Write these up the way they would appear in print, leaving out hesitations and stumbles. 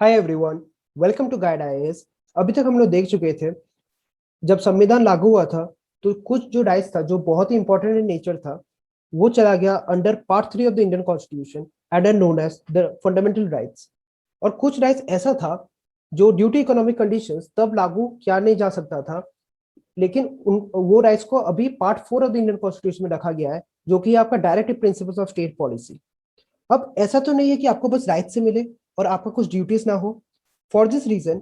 Hi everyone, welcome to guide IAS. अभी तक हम लोग देख चुके थे जब संविधान लागू हुआ था तो कुछ जो राइट्स था जो बहुत ही इंपॉर्टेंट इन नेचर था वो चला गया under part 3 of the Indian constitution and are known as the fundamental rights. और कुछ राइट्स ऐसा था जो ड्यू टू इकोनॉमिक कंडीशंस तब लागू किया नहीं जा सकता था, लेकिन वो राइट्स को अभी part 4 of the Indian constitution में रखा गया है, जो कि आपका directive principles of state policy. अब ऐसा तो नहीं है कि आपको बस राइट से मिले और आपका कुछ ड्यूटीज ना हो। For this reason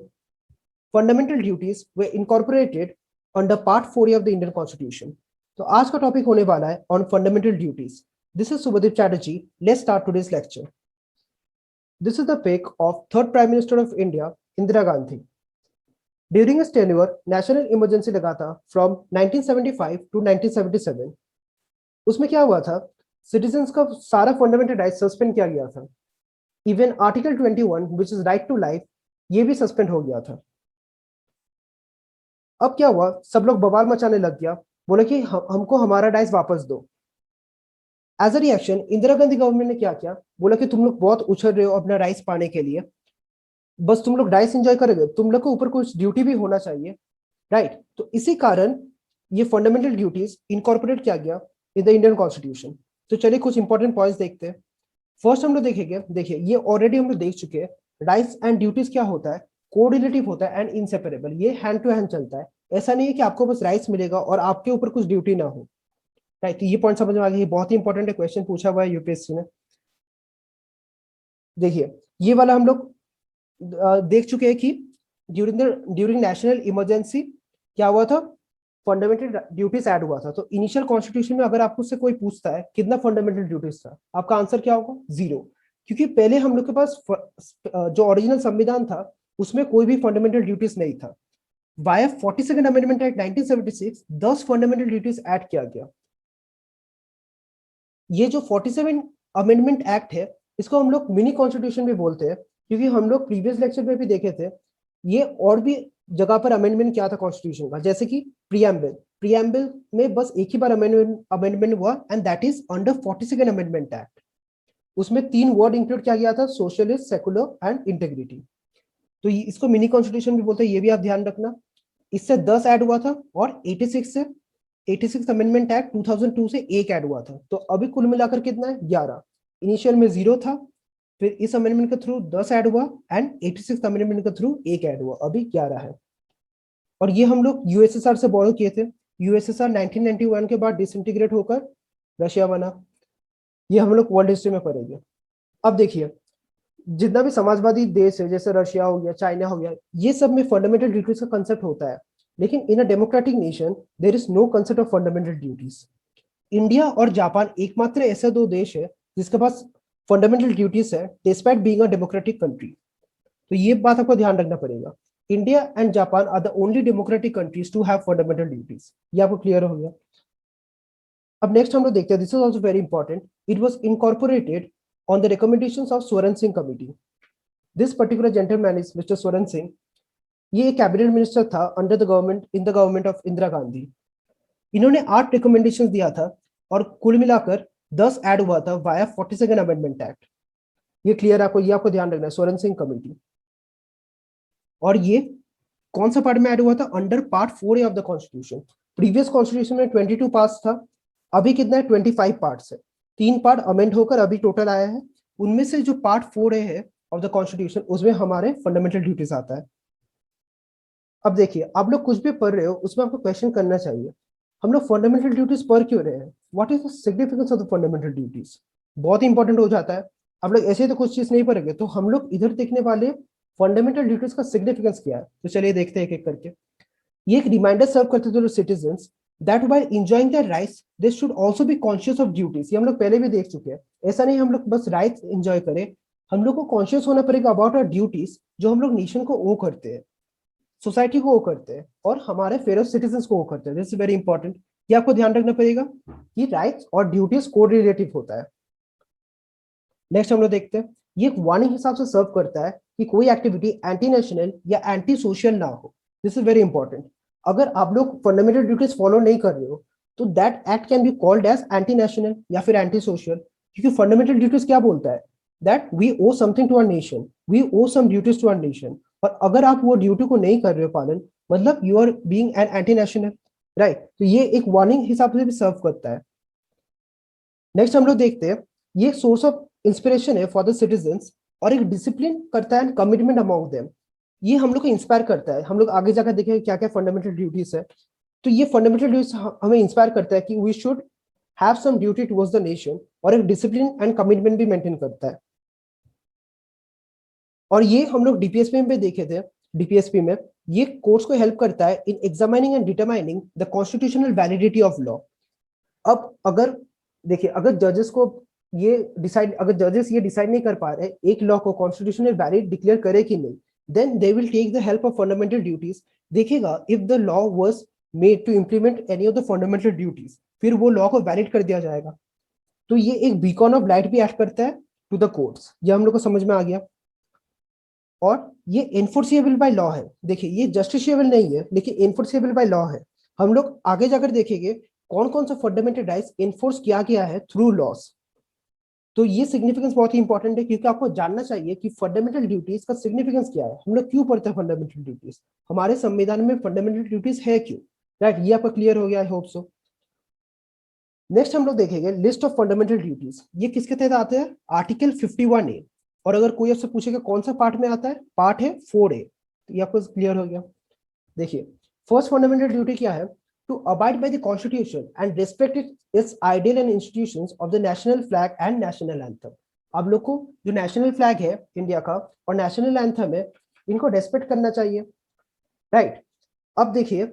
fundamental duties were incorporated under part 4 of the Indian constitution. तो आज का टॉपिक होने वाला है on fundamental duties. This is Subhadeep Chatterjee. Let's start today's lecture. This is the pic of third prime minister of India, Indira Gandhi. During his tenure national emergency लगा था from 1975 to 1977। उसमें क्या हुआ था, सिटीजन्स का सारा फंडामेंटल राइट सस्पेंड किया गया था। Even article 21 which is right to life ये भी सस्पेंड हो गया था। अब क्या हुआ, सब लोग बवाल मचाने लग गया, बोले कि हमको हमारा राइट्स वापस दो। As a reaction Indira Gandhi government ने क्या किया, बोला कि तुम लोग बहुत उछल रहे हो अपना राइट्स पाने के लिए, बस तुम लोग राइट्स एंजॉय करोगे, तुम लोग को ऊपर कुछ ड्यूटी भी होना चाहिए, राइट। तो इसी कारण ये फंडामेंटल ड्यूटीज इनकॉर्पोरेट किया गया इन द इंडियन कॉन्स्टिट्यूशन। तो चलिए कुछ इंपॉर्टेंट पॉइंट्स देखते हैं। फर्स्ट हम लोग देखेंगे, देखिए ये ऑलरेडी हम लोग देख चुके हैं, राइट्स एंड ड्यूटीज क्या होता है, कोरिलेटिव होता है एंड इनसेपरेबल। ये हैंड टू हैंड चलता है। ऐसा नहीं है कि आपको बस राइट्स मिलेगा और आपके ऊपर कुछ ड्यूटी ना हो, राइट। तो ये पॉइंट समझ में आ गया, बहुत ही इंपॉर्टेंट है, क्वेश्चन पूछा हुआ है यूपीएससी ने। देखिए ये वाला हम लोग देख चुके हैं कि ड्यूरिंग नेशनल इमरजेंसी क्या हुआ था, फंडामेंटल ड्यूटीज ऐड हुआ था। तो इनिशियल कॉन्स्टिट्यूशन में अगर आपको से कोई पूछता है कितना फंडामेंटल ड्यूटीज था, आपका आंसर क्या होगा, 0। क्योंकि पहले हम लोग के पास जो ओरिजिनल संविधान था उसमें कोई भी फंडामेंटल ड्यूटीज नहीं था। Via 42nd amendment act 1976 10 fundamental duties add किया गया। ये जो 47 अमेंडमेंट एक्ट है इसको हम लोग मिनी कॉन्स्टिट्यूशन भी बोलते हैं, क्योंकि हम लोग प्रीवियस लेक्चर में भी देखे थे ये और भी जगह पर अमेंडमेंट किया था कॉन्स्टिट्यूशन का, जैसे कि प्रियम्बल। प्रियम्बल में बस एक ही बार अमेंडमेंट हुआ and that is under 42nd amendment act. उसमें 3 वर्ड इंक्लूड किया गया था, सोशलिस्ट, सेकुलर एंड इंटेग्रिटी। तो इसको मिनी कॉन्स्टिट्यूशन भी बोलते हैं, ये भी आप ध्यान रखना। इससे 10 ऐड हुआ था और 86 अमेंडमेंट एक्ट 2002 से एक ऐड हुआ था। तो अभी कुल मिलाकर कितना है, 11। इनिशियल में 0 था, फिर इस अमेंडमेंट के थ्रू 10 ऐड हुआ एंड 86 अमेंडमेंट के थ्रू एक ऐड हुआ, अभी 11 है। और ये हम लोग यूएसएसआर से बोरो किए थे। यूएसएसआर 1991 के बाद डिसइंटीग्रेट होकर रशिया बना। ये हम लोग वर्ल्ड हिस्ट्री में पढ़ेंगे। अब देखिए जितना भी समाजवादी देश है जैसे रशिया हो गया, चाइना हो गया, ये सब में फंडामेंटल ड्यूटीज का कंसेप्ट होता है, लेकिन in a democratic nation there is no concept of fundamental duties. India और जापान एकमात्र ऐसे 2 देश है जिसके पास फंडामेंटल ड्यूटीज है despite being a democratic country. तो ये बात आपको ध्यान रखना पड़ेगा। India and Japan are the only democratic countries to have fundamental duties. ये आपको क्लियर हो गया। अब नेक्स्ट हम लोग देखते हैं, this is also very important, it was incorporated on the recommendations of Swaran Singh committee. This particular gentleman is mister Swaran Singh. ये एक कैबिनेट मिनिस्टर था under the government in the government of Indira Gandhi. इन्होंने 8 रिकमेंडेशंस दिया था और कुल मिलाकर 10 ऐड हुआ था वाया 42nd अमेंडमेंट एक्ट। ये क्लियर आपको, ये आपको ध्यान रखना है, स्वरण सिंह कमेटी। और ये कौन सा पार्ट में ऐड हुआ था, under part 4 of the constitution. Previous constitution में 22 पार्ट्स था, अभी कितना है, 25 पार्ट्स है। 3 पार्ट अमेंड होकर अभी टोटल आया है। उनमें से जो पार्ट 4 है ऑफ द कॉन्स्टिट्यूशन उसमें हमारे फंडामेंटल ड्यूटीज आता है। अब देखिए आप लोग कुछ भी पढ़ रहे हो उसमें आपको क्वेश्चन करना चाहिए, हम लोग फंडामेंटल ड्यूटीज पढ़ क्यों रहे हैं, what is the significance of the fundamental duties. बहुत इंपॉर्टेंट हो जाता है। आप लोग ऐसे तो कुछ चीज नहीं पढ़ेंगे, तो हम लोग इधर देखने वाले फंडामेंटल ड्यूटीज का सिग्निफिकेंस क्या है। तो चलिए देखते हैं एक एक करके। ये एक रिमाइंडर सर्व करते थे citizens that while enjoying their rights they should also be conscious of duties. ये हम लोग पहले भी देख चुके हैं। ऐसा नहीं हम लोग बस राइट्स एंजॉय करें, हम लोग को कॉन्शियस होना पड़ेगा अबाउट आवर ड्यूटीज जो हम लोग नेशन को ओ करते हैं, सोसाइटी को वो करते हैं और हमारे फेलो सिटीजन को वो करते हैं। दिस इज वेरी इंपॉर्टेंट, ये आपको ध्यान रखना पड़ेगा कि राइट्स और ड्यूटीज को रिलेटिव होता है। नेक्स्ट हम लोग देखते हैं, ये एक वार्निंग हिसाब से सर्व करता है कि कोई एक्टिविटी एंटी नेशनल या एंटी सोशल ना हो। This is very important. अगर आप लोग फंडामेंटल ड्यूटीज फॉलो नहीं कर रहे हो तो that act can be called as anti national या फिर एंटी सोशल। क्योंकि फंडामेंटल ड्यूटीज क्या बोलता है, that we owe something to our nation, we owe some duties to our nation. और अगर आप वो ड्यूटी को नहीं कर रहे हो पालन, मतलब you are being an anti national, right. तो ये एक वार्निंग हिसाब से भी सर्व करता है। नेक्स्ट हम लोग देखते हैं, ये सोर्स ऑफ इंस्पिरेशन है फॉर द सिटीजंस, और एक डिसिप्लिन करता है, कमिटमेंट अमंग देम। ये हम लोग को इंस्पायर करता है। हम लोग आगे जाकर देखेंगे क्या क्या फंडामेंटल ड्यूटीज है। तो ये फंडामेंटल ड्यूटीज हमें इंस्पायर करता है कि we should have some duty towards the nation, और एक डिसिप्लिन एंड कमिटमेंट भी मेंटेन करता है। और ये हम लोग डीपीएसपी में देखे थे, डीपीएसपी में ये कोर्स को हेल्प करता है in examining and determining the constitutional validity of law. अब अगर देखिए, अगर जजेस को ये डिसाइड, अगर जजेस ये डिसाइड नहीं कर पा रहे एक लॉ को कॉन्स्टिट्यूशनल वैलिड डिक्लेयर करे कि नहीं, then they will take the help of fundamental duties. देखेगा if the law was made to implement any of the fundamental duties, फिर वो लॉ को वैलिड कर दिया जाएगा। तो ये एक बीकॉन ऑफ लाइट भी एक्ट करता है टू द कोर्ट्स। ये हम लोग को समझ में आ गया। और ये एनफोर्सिएबल बाय लॉ है। देखिए ये जस्टिशिएबल नहीं है, लेकिन एनफोर्सिएबल बाय लॉ है। हम लोग आगे जाकर देखेंगे कौन कौन सा फंडामेंटल राइट्स एनफोर्स किया गया है थ्रू लॉस। तो ये सिग्निफिकेंस बहुत ही इंपॉर्टेंट है, क्योंकि आपको जानना चाहिए कि फंडामेंटल ड्यूटीज का सिग्निफिकेंस क्या है। हम लोग क्यों पढ़ते हैं फंडामेंटल ड्यूटीज, हमारे संविधान में फंडामेंटल ड्यूटीज है क्यों, राइट। ये आपका क्लियर हो गया, आई होप सो। नेक्स्ट हम लोग देखेंगे लिस्ट ऑफ फंडामेंटल ड्यूटीज। ये किसके तहत आते हैं, आर्टिकल 51A। और अगर कोई आपसे पूछेगा कौन सा पार्ट में आता है, पार्ट है 4A। तो ये आपको क्लियर हो गया। देखिए फर्स्ट फंडामेंटल ड्यूटी क्या है, to abide by the constitution and respect its ideal and institutions of the national flag and national anthem. आप लोग को जो नेशनल फ्लैग है इंडिया का और नेशनल एंथम है, इनको रेस्पेक्ट करना चाहिए, राइट। अब देखिए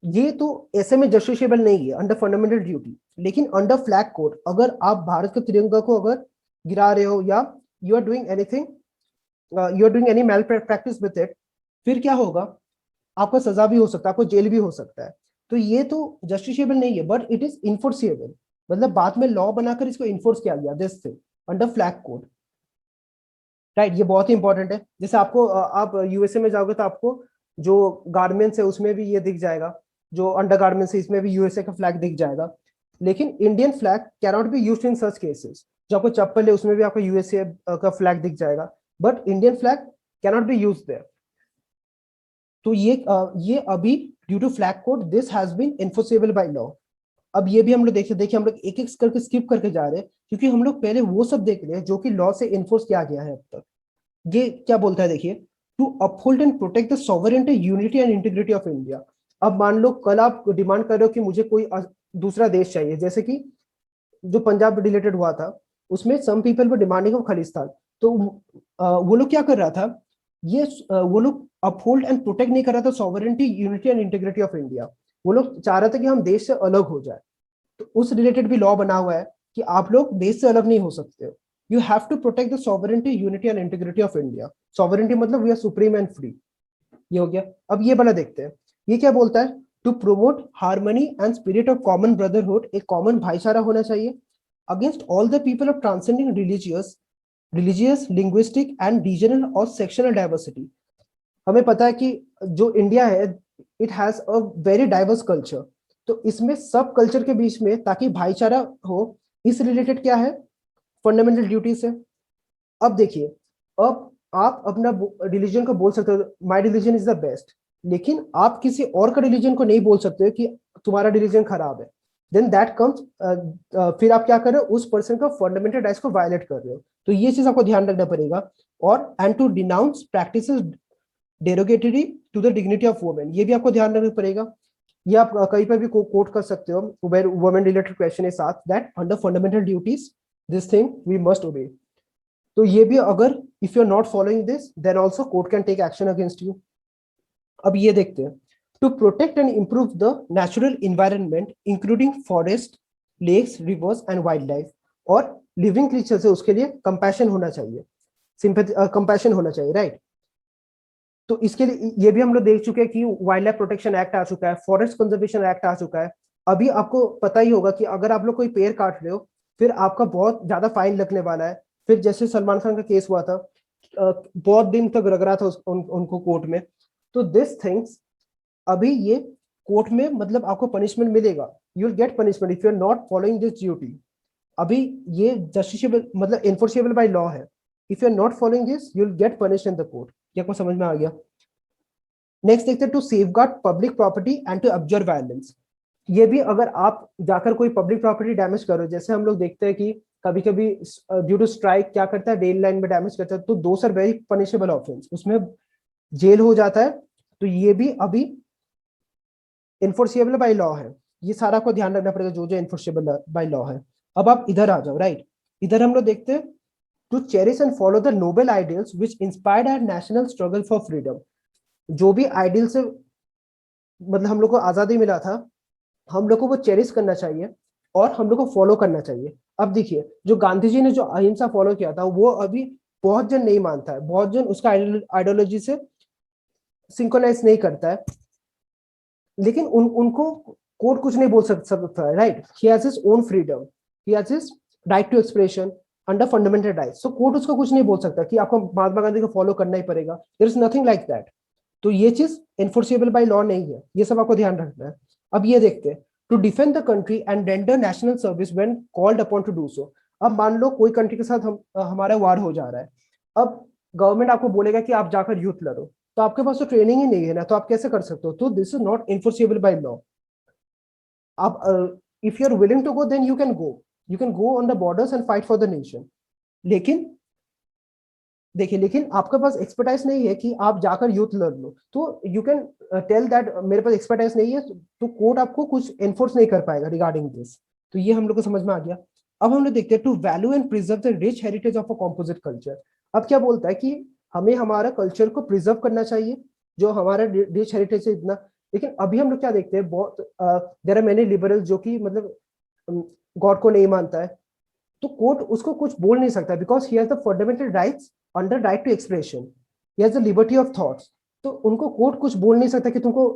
ये तो ऐसे में जस्टिसेबल नहीं है अंडर फंडामेंटल ड्यूटी, लेकिन अंडर फ्लैग कोड अगर आप भारत के तिरंगा को अगर गिरा रहे हो, या you are doing anything, you are doing any malpractice with it, फिर क्या होगा, आपको सजा भी हो सकता है, आपको जेल भी हो सकता है। तो ये तो जस्टिसेबल नहीं है, बट इट इज इन्फोर्सिएबल, मतलब बाद में लॉ बनाकर इसको इन्फोर्स किया गया this thing under flag code, right. ये बहुत ही इंपॉर्टेंट है। जैसे आपको आप यूएसए में जाओगे तो आपको जो गारमेंट्स है उसमें भी ये दिख जाएगा, जो अंडर गारमेंट्स है इसमें भी यूएसए का फ्लैग दिख जाएगा। लेकिन Indian flag can not be used in such cases. जो आपको चप्पल है उसमें भी आपको यूएसए का फ्लैग दिख जाएगा, but Indian flag can not be used there. तो ये अभी due to flag code this has been enforceable by law. अब ये भी हम लोग देखिए हम लोग एक एक करके स्किप करके जा रहे हैं, क्योंकि हम लोग पहले वो सब देख रहे हैं जो कि लॉ से एनफोर्स किया गया है अब तक। ये क्या बोलता है देखिए, to uphold and protect the sovereignty, unity and integrity of India. अब मान लो कल आप डिमांड कर रहे हो कि मुझे कोई दूसरा देश चाहिए, जैसे कि जो पंजाब रिलेटेड हुआ था उसमें some people were demanding of Khalistan. तो वो लोग क्या कर रहा था, ये वो लोग अपहोल्ड एंड प्रोटेक्ट नहीं कर रहा था sovereignty, unity and integrity of India. वो लोग चाह रहे थे कि हम देश से अलग हो जाए। तो उस रिलेटेड भी लॉ बना हुआ है कि आप लोग देश से अलग नहीं हो सकते हो। You have to protect the sovereignty, unity and integrity of India. Sovereignty मतलब we are supreme and free. ये हो गया। अब ये वाला देखते हैं, ये क्या बोलता है, to promote harmony and spirit of common brotherhood, एक कॉमन भाईचारा होना चाहिए against all the people of transcending religious linguistic and regional और सेक्शनल डाइवर्सिटी। हमें पता है कि जो इंडिया है it has a very diverse culture. तो इसमें सब कल्चर के बीच में ताकि भाईचारा हो, इस रिलेटेड क्या है, फंडामेंटल ड्यूटीज है। अब देखिए, अब आप अपना रिलीजन को बोल सकते हो my religion is the best, लेकिन आप किसी और का रिलीजन को नहीं बोल सकते हो कि तुम्हारा रिलीजन खराब है। देन दैट कम्स, फिर आप क्या कर रहे हो, उस पर्सन का फंडामेंटल राइट्स को वायलेट कर रहे हो। तो ये चीज आपको ध्यान रखना पड़ेगा। और and to denounce practices derogatory to the dignity of women, ये भी आपको ध्यान रखना पड़ेगा। ये आप कहीं पर भी कोट कर सकते हो, वुमेन रिलेटेड क्वेश्चन है साथ, that under fundamental duties this thing we must obey. तो ये भी अगर if you are not following this then also court can take action against you. अब ये देखते हैं, to protect and improve the natural environment including forest, lakes, rivers and wildlife. और living creatures है उसके लिए कंपैशन होना चाहिए, सिंपैथी कंपैशन होना चाहिए, राइट। तो इसके लिए ये भी हम लोग देख चुके हैं कि वाइल्ड लाइफ प्रोटेक्शन एक्ट आ चुका है, फॉरेस्ट कंजर्वेशन एक्ट आ चुका है। अभी आपको पता ही होगा कि अगर आप लोग कोई पेड़ काट रहे हो फिर आपका बहुत ज्यादा फाइन लगने वाला है। फिर जैसे सलमान खान का केस हुआ था, बहुत दिन तक रग रहा था उनको कोर्ट में। तो दिस थिंग्स अभी ये कोर्ट में मतलब आपको पनिशमेंट मिलेगा, you will get punishment if you are not following this duty. अभी ये जस्टिसेबल मतलब एनफोर्सेबल बाय लॉ है. If you are not following this you will get punished in the court. ये आपको समझ में आ गया. नेक्स्ट देखते हैं to safeguard public property and to observe violence. ये भी अगर आप जाकर कोई पब्लिक प्रॉपर्टी डैमेज करो, जैसे हम लोग देखते हैं कि कभी कभी ड्यू टू स्ट्राइक क्या करता है, रेल लाइन में डैमेज करता है, तो those are very punishable offence, उसमें जेल हो जाता है. तो ये भी अभी इन्फोर्सेबल बाय लॉ है. ये सारा को ध्यान रखना पड़ेगा जो जो इन्फोर्सेबल बाय लॉ है. अब आप इधर आ जाओ. राइट, इधर हम लोग देखते हैं to cherish and follow the noble ideals which inspired our national struggle for freedom. जो भी आइडियल से मतलब हम लोग को आजादी मिला था, हम लोग को वो चेरिश करना चाहिए और हम लोग को फॉलो करना चाहिए. अब देखिए, जो गांधी जी ने जो अहिंसा फॉलो किया था वो अभी बहुत जन नहीं मानता है, बहुत जन उसका आइडियोलॉजी से सिंक्रोनाइज नहीं करता है. लेकिन उनको कोर्ट कुछ नहीं बोल सकता है. Right, he has his own freedom, he has his right to expression under fundamental rights. So court उसको कुछ नहीं बोल सकता कि आपको महात्मा गांधी को फॉलो करना ही पड़ेगा. There is nothing like that. तो ये चीज एनफोर्सेबल बाय लॉ नहीं है. ये सब आपको ध्यान रखना है. अब ये देखते हैं to defend the country and render national service when called upon to do so. अब मान लो कोई कंट्री के साथ हमारा वार हो जा रहा है. अब गवर्नमेंट आपको बोलेगा कि आप जाकर युद्ध लड़ो, तो आपके पास तो ट्रेनिंग ही नहीं है ना, तो आप कैसे कर सकते हो? तो this is not enforceable by law. आप if you are willing to go then you can go on the borders and fight for the nation. लेकिन देखिए, लेकिन आपके पास एक्सपर्टाइज नहीं है कि आप जाकर युद्ध लड़ लो, तो यू कैन टेल दैट मेरे पास एक्सपर्टाइज नहीं है, तो कोर्ट आपको कुछ एनफोर्स नहीं कर पाएगा रिगार्डिंग दिस. तो ये हम लोग को समझ में आ गया. अब हम लोग देखते हैं to value and preserve the rich heritage of a composite culture. अब क्या बोलता है कि हमें हमारा कल्चर को प्रिजर्व करना चाहिए, जो हमारा रिच हेरिटेज है इतना. लेकिन अभी हम लोग क्या देखते हैं, बहुत देयर आर मेनी लिबरल जो कि मतलब गॉड को नहीं मानता है. तो कोर्ट उसको कुछ बोल नहीं सकता because he has the fundamental rights under right to expression, he has the liberty of thoughts. तो उनको कोर्ट कुछ बोल नहीं सकता कि तुमको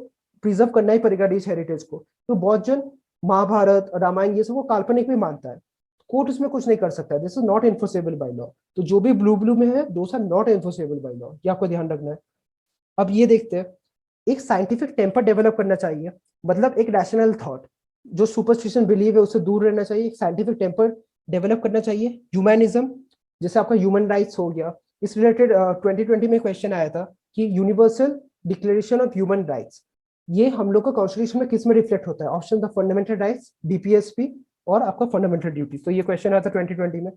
प्रिजर्व करना ही पड़ेगा रिच हेरिटेज को. तो बहुत जन महाभारत रामायण ये सब वो काल्पनिक भी मानता है. कोर्ट उसमें कुछ नहीं कर सकता. This is not enforceable by law. तो जो भी ब्लू में है those are not enforceable by law. ये आपको ध्यान रखना है. अब ये देखते हैं, एक साइंटिफिक टेम्पर डेवलप करना चाहिए, मतलब एक रैशनल थॉट, जो सुपरस्टिशन बिलीव है उससे दूर रहना चाहिए. एक साइंटिफिक टेम्पर डेवलप करना चाहिए. ह्यूमैनिज्म, जैसे आपका ह्यूमन राइट्स हो गया. इस रिलेटेड 2020 में क्वेश्चन आया था कि universal declaration of human rights, ये हम लोग का कॉन्स्टिट्यूशन में किस में रिफ्लेक्ट होता है? Option the fundamental rights, DPSP और आपका फंडामेंटल ड्यूटी. तो ये क्वेश्चन आया था 2020 में.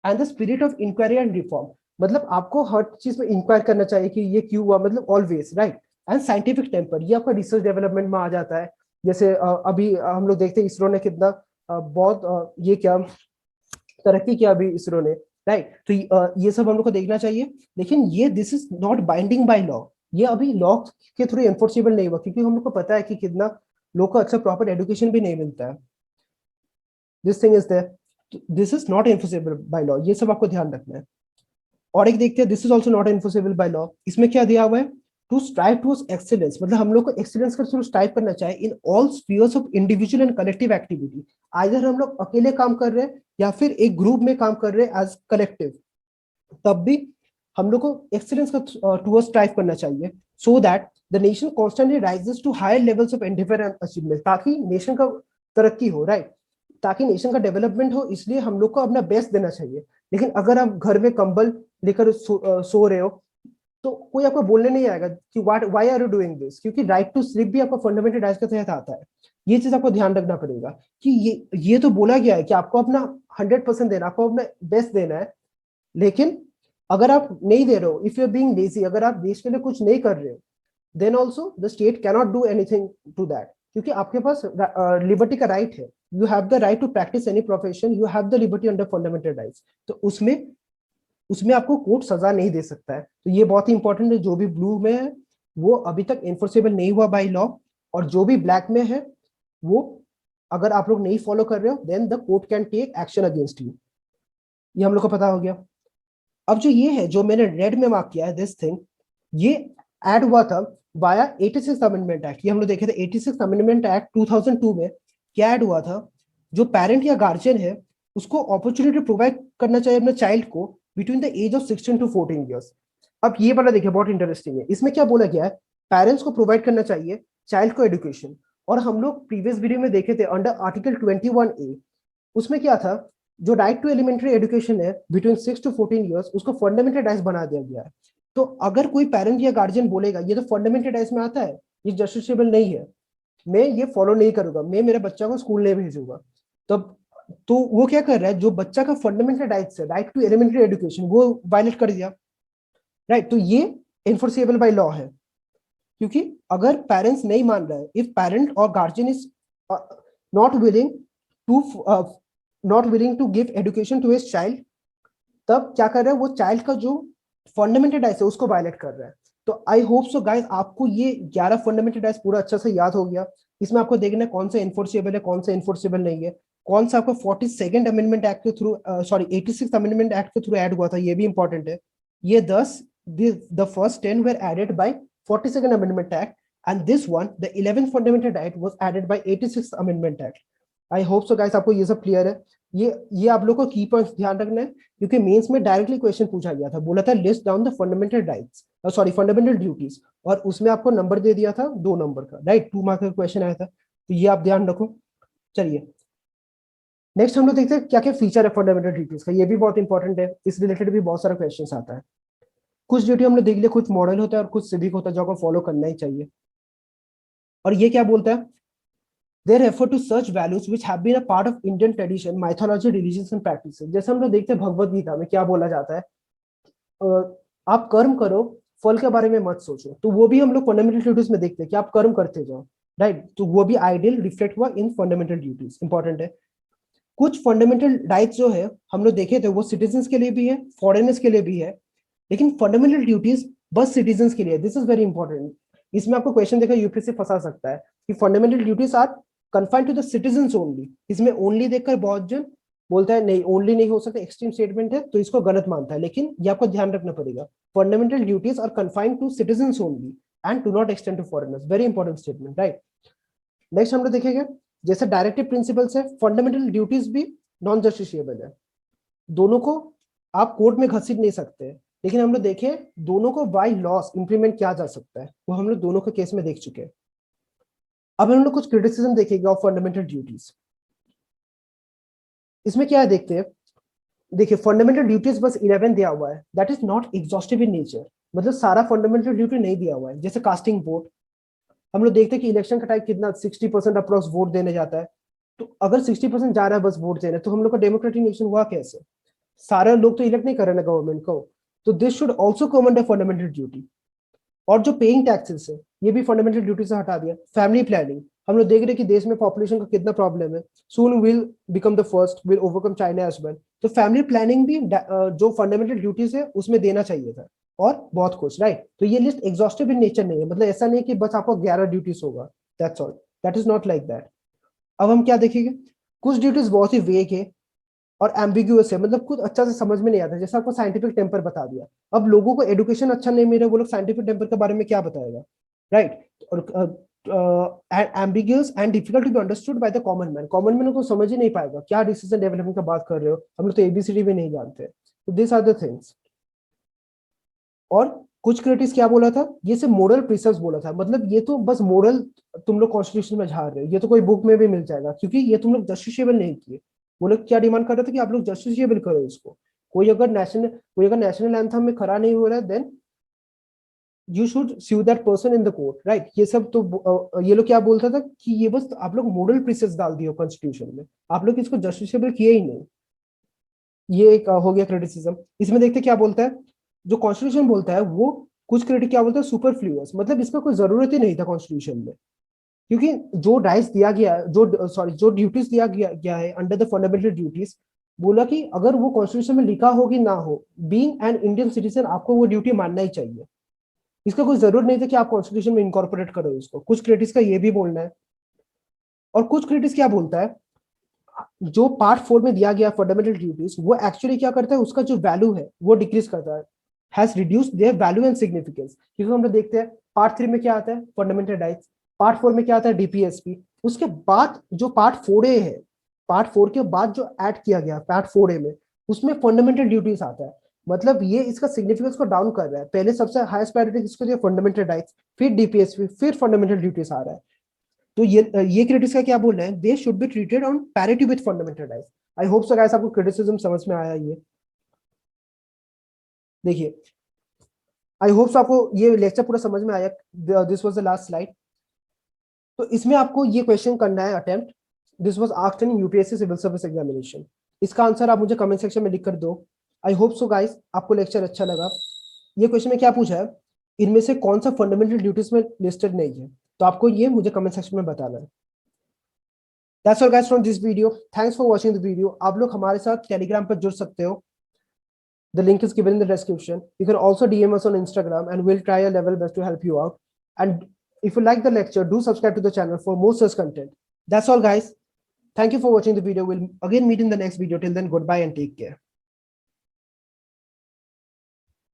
And the spirit of inquiry and reform, मतलब आपको हर चीज में इंक्वायर करना चाहिए कि ये क्यों हुआ, मतलब always. Right. And scientific temper, ये आपका रिसर्च डेवलपमेंट में आ जाता है. जैसे अभी हम लोग देखते हैं इसरो ने कितना बहुत ये क्या तरक्की किया अभी इसरो ने. राइट. तो ये सब हम लोग को देखना चाहिए. लेकिन ये this is not binding bye law. ये अभी लॉ के थ्रू एनफोर्सेबल नहीं हुआ, क्योंकि हम लोग को पता है कि कितना लोग को अच्छा प्रॉपर एजुकेशन भी नहीं मिलता है. This thing is there. This is not enforceable by law. ये सब आपको ध्यान रखना है. और एक देखते हैं, this is also not enforceable by law. इसमें क्या दिया हुआ है? टू स्ट्राइव टू एक्सीलेंस, मतलब हम लोग को एक्सीलेंस का थ्रू स्ट्राइव करना चाहिए in all spheres of individual and collective activity. Either हम लोग अकेले काम कर रहे हैं या फिर एक ग्रुप में काम कर रहे हैं एज कलेक्टिव, तब भी हम लोग को एक्सीलेंस का टूवर्ड स्ट्राइव करना चाहिए, so that the nation constantly rises to higher levels of endeavour and achievement, ताकि नेशन का तरक्की हो. राइट. ताकि नेशन का डेवलपमेंट हो, इसलिए हम लोग को अपना बेस्ट देना चाहिए. लेकिन अगर आप घर में कंबल लेकर सो रहे हो, तो कोई आपको बोलने नहीं आएगा कि why are you doing this, क्योंकि राइट टू स्लीप भी आपका फंडामेंटल राइट के तहत आता है. ये चीज आपको ध्यान रखना पड़ेगा कि ये तो बोला गया है कि आपको अपना 100% देना, आपको अपना बेस्ट देना है. लेकिन अगर आप नहीं दे रहे हो, if you are being lazy, अगर आप देश के लिए कुछ नहीं कर रहे हो, then also the state cannot do anything to that. क्योंकि आपके पास लिबर्टी का राइट है. You have the right to practise any profession, you have the liberty under fundamental rights. तो उसमें उसमें आपको कोर्ट सजा नहीं दे सकता है. तो ये बहुत ही इंपॉर्टेंट है. जो भी ब्लू में है वो अभी तक एनफोर्सेबल नहीं हुआ बाय लॉ, और जो भी ब्लैक में है वो अगर आप लोग नहीं फॉलो कर रहे हो then the court can take action against you. ये हम लोग को पता हो गया. अब जो ये है, जो मैंने रेड में मार्क किया है, दिस थिंग, ये ऐड हुआ था वाया 86 अमेंडमेंट एक्ट. ये हम लोग देखे थे 86 अमेंडमेंट एक्ट 2002 में. क्या ऐड हुआ था? जो पेरेंट या गार्जियन है उसको अपॉर्चुनिटी प्रोवाइड करना चाहिए अपने चाइल्ड को between the age of 16 to 14 years. अब ये वाला देखिए, बहुत इंटरेस्टिंग है. इसमें क्या बोला गया है? पेरेंट्स को प्रोवाइड करना चाहिए चाइल्ड को एजुकेशन. और हम लोग प्रीवियस वीडियो में देखे थे अंडर आर्टिकल 21A, उसमें क्या था जो राइट टू एलिमेंट्री एजुकेशन है बिटवीन 6 to 14 ईयर्स, उसको फंडामेंटल राइट्स बना दिया गया है। तो अगर कोई पेरेंट या गार्जियन बोलेगा ये तो फंडामेंटल राइट्स में आता है, ये जस्टिसेबल नहीं है, मैं ये फॉलो नहीं करूंगा, मैं मेरे बच्चा को स्कूल नहीं भेजूंगा, तब तो वो क्या कर रहा है, जो बच्चा का फंडामेंटल राइट्स है, राइट टू एलिमेंट्री एजुकेशन, वो वायलेट कर दिया, राइट। तो ये इन्फोर्सेबल बाय लॉ है, क्योंकि अगर पेरेंट्स नहीं मान रहा है, इफ पेरेंट और guardian is not willing to not willing to give education to his child, तब क्या कर रहा है, वो चाइल्ड का जो फंडामेंटल राइट्स है उसको वायलेट कर रहा है। तो आई होप सो गाइस आपको ये 11 फंडामेंटल राइट्स पूरा अच्छा से याद हो गया। इसमें आपको देखना है कौन सा इन्फोर्सेबल है, कौन सा इन्फोर्सेबल नहीं है, कौन सा आपको 42nd अमेंडमेंट एक्ट के through, sorry 86th amendment act के थ्रू ऐड हुआ था, ये भी इंपॉर्टेंट है। ये 10, the first 10 were added by 42nd Amendment Act, and this one, the 11th Fundamental Right, was added by 86th Amendment Act. I hope so guys आपको ये सब क्लियर है। ये आप लोगों को की पॉइंट्स ध्यान रखना है, क्योंकि मेंस में डायरेक्टली क्वेश्चन पूछा गया था, बोला था list down the fundamental rights, sorry fundamental duties, और उसमें आपको नंबर दे दिया था 2 नंबर का, राइट, 2 मार्क का क्वेश्चन आया था, तो ये आप ध्यान रखो। चलिए नेक्स्ट हम लोग देखते हैं क्या क्या फीचर है फंडामेंटल ड्यूटीज का, ये भी बहुत इंपॉर्टेंट है, इस रिलेटेड भी बहुत सारा क्वेश्चन आता है। कुछ ड्यूटी हमने देख लिया, कुछ मॉडल होता है और कुछ सिविक होता है जो आपको फॉलो करना ही चाहिए। और ये क्या बोलता है, they refer to such values which have been a part of Indian tradition, mythology, religions and practices। जैसे हम लोग देखते हैं भगवत गीता में क्या बोला जाता है, आप कर्म करो, फल के बारे में मत सोचो, तो वो भी हम लोग फंडामेंटल ड्यूटीज में देखते हैं कि आप कर्म करते जाओ, राइट। तो वो भी आइडियल रिफ्लेक्ट हुआ इन फंडामेंटल ड्यूटीज, इंपॉर्टेंट है। कुछ फंडामेंटल राइट्स जो है हम लोग देखे थे वो सिटीजन्स के लिए भी है, फॉरेनर्स के लिए भी है, लेकिन फंडामेंटल ड्यूटीज बस सिटीजन्स के लिए, दिस इज वेरी इंपॉर्टेंट। इसमें आपको क्वेश्चन देखा यूपीएससी फंसा सकता है कि fundamental duties are confined to the citizens only. इसमें ओनली देखकर बहुत जन बोलता है नहीं, ओनली नहीं हो सकता, एक्सट्रीम स्टेटमेंट है, तो इसको गलत मानता है, लेकिन ये आपको ध्यान रखना पड़ेगा, fundamental duties are confined to citizens only and do not extend to foreigners, very important statement, right. Next हम लोग देखेंगे जैसे डायरेक्टिव प्रिंसिपल्स है, फंडामेंटल ड्यूटीज भी नॉन जस्टिशिएबल है, दोनों को आप कोर्ट में घसीट नहीं सकते, लेकिन हम लोग देखें दोनों को बाय लॉस इंप्लीमेंट किया जा सकता है, वो हम लोग दोनों के केस में देख चुके हैं। अब हम लोग कुछ क्रिटिसिज्म देखेंगे ऑफ फंडामेंटल ड्यूटीज। इसमें क्या है देखते हैं, देखिए फंडामेंटल ड्यूटीज बस 11 दिया हुआ है, that is not exhaustive in nature, मतलब सारा फंडामेंटल ड्यूटी नहीं दिया हुआ है। जैसे कास्टिंग वोट, हम लोग देखते हैं कि इलेक्शन का टाइम कितना 60% अप्रोक्स वोट देने जाता है, तो अगर 60% जा रहा है बस वोट देने, तो हम लोग का डेमोक्रेटिक नेशन हुआ कैसे, सारे लोग तो इलेक्ट नहीं कर रहे ना गवर्नमेंट को, तो this should also come under fundamental duty. और जो पेइंग टैक्सेस है ये भी फंडामेंटल ड्यूटी से हटा दिया। फैमिली प्लानिंग, हम लोग देख रहे हैं कि देश में पॉपुलेशन का कितना प्रॉब्लम है, soon will become the first, will overcome China as well, तो फैमिली प्लानिंग भी जो फंडामेंटल ड्यूटीज है उसमें देना चाहिए था, और बहुत कुछ, राइट। तो ये लिस्ट एग्जॉस्टिव इन नेचर नहीं है, मतलब ऐसा नहीं कि बस आपको 11 ड्यूटीज होगा, that's all, that is not like that. अब हम क्या देखेंगे, कुछ ड्यूटीज बहुत ही वेग है और एम्बिग्यूअस है, मतलब कुछ अच्छा से समझ में नहीं आता, जैसे आपको साइंटिफिक टेम्पर बता दिया, अब लोगों को एडुकेशन अच्छा नहीं मिल रहा, वो लोग साइंटिफिक टेम्पर के बारे में क्या बताएगा, राइट। और ambiguous and difficult to be understood by the common man को समझ ही नहीं पाएगा क्या डिसीजन डेवलपमेंट का बात कर रहे हो, हम लोग तो एबीसीडी भी नहीं जानते, तो दिस आर द थिंग्स। और कुछ क्रिटिक्स क्या बोला था, ये सिर्फ मोरल प्रिसर्व्स बोला था, मतलब ये तो बस मोरल तुम लोग कॉन्स्टिट्यूशन में झाड़ रहे हो, ये तो कोई बुक में भी मिल जाएगा, क्योंकि ये तुम लोग जस्टिसेबल नहीं किए। वो लोग क्या डिमांड कर रहे थे कि आप लोग जस्टिसेबल करो इसको, कोई अगर नेशनल एंथम में खड़ा नहीं हो रहा है, then you should sue that person in the court, right. ये सब तो ये लोग क्या बोलता था कि ये बस आप लोग मोरल प्रिसर्व्स डाल दिए कॉन्स्टिट्यूशन में, आप लोग इसको जस्टिसेबल किए ही नहीं। ये एक हो गया क्रिटिसिज्म। इसमें देखते क्या बोलता है, जो कॉन्स्टिट्यूशन बोलता है वो, कुछ क्रिटिक क्या बोलता है, सुपरफ्लूअस, मतलब इसका कोई जरूरत ही नहीं था कॉन्स्टिट्यूशन में, क्योंकि जो राइट्स दिया गया, जो ड्यूटीज दिया गया है अंडर द फंडामेंटल ड्यूटीज, बोला कि अगर वो कॉन्स्टिट्यूशन में लिखा हो कि ना हो, बीइंग एन इंडियन सिटीजन आपको वो ड्यूटी मानना ही चाहिए, इसका कोई जरूरत नहीं था कि आप कॉन्स्टिट्यूशन में इनकॉर्पोरेट करो इसको, कुछ क्रिटिक्स का ये भी बोलना है। और कुछ क्रिटिक्स क्या बोलता है, जो पार्ट 4 में दिया गया फंडामेंटल ड्यूटीज, वो एक्चुअली क्या करता है, उसका जो वैल्यू है वो डिक्रीज करता है, has reduced their value and significance. क्योंकि हम लोग देखते हैं पार्ट 3 में क्या आता है, फंडामेंटल राइट्स, पार्ट 4 में क्या आता है, डीपीएसपी, उसके बाद जो पार्ट 4A है, पार्ट 4 के बाद जो ऐड किया गया पार्ट 4A में, उसमें फंडामेंटल ड्यूटीज आता है, मतलब ये इसका सिग्निफिकेंस को डाउन कर रहा है, पहले सबसे हाईएस्ट प्रायोरिटी किसको दिया, फंडामेंटल राइट्स, फिर डीपीएसपी, फिर फंडामेंटल ड्यूटीज आ रहा है। तो ये क्रिटिक्स का क्या बोल रहे हैं, they should be treated on parity with fundamental rights, I hope so guys आपको क्रिटिसिज्म समझ में आया ये। देखिए, आई होप सो आपको ये लेक्चर पूरा समझ में आया। This was the last slide. तो इसमें आपको ये क्वेश्चन करना है attempt. This was asked in UPSC civil service examination. इसका आंसर आप मुझे कमेंट सेक्शन में लिख कर दो। आई होप सो गाइस आपको लेक्चर अच्छा लगा। ये क्वेश्चन में क्या पूछा है, इनमें से कौन सा फंडामेंटल ड्यूटीज में लिस्टेड नहीं है, तो आपको ये मुझे कमेंट सेक्शन में बताना है। That's all guys from this video. Thanks for watching the video. आप लोग हमारे साथ टेलीग्राम पर जुड़ सकते हो। The link is given in the description. You can also DM us on Instagram and we'll try our level best to help you out. And if you like the lecture, do subscribe to the channel for more such content. That's all guys. Thank you for watching the video. We'll again meet in the next video. Till then, goodbye and take care.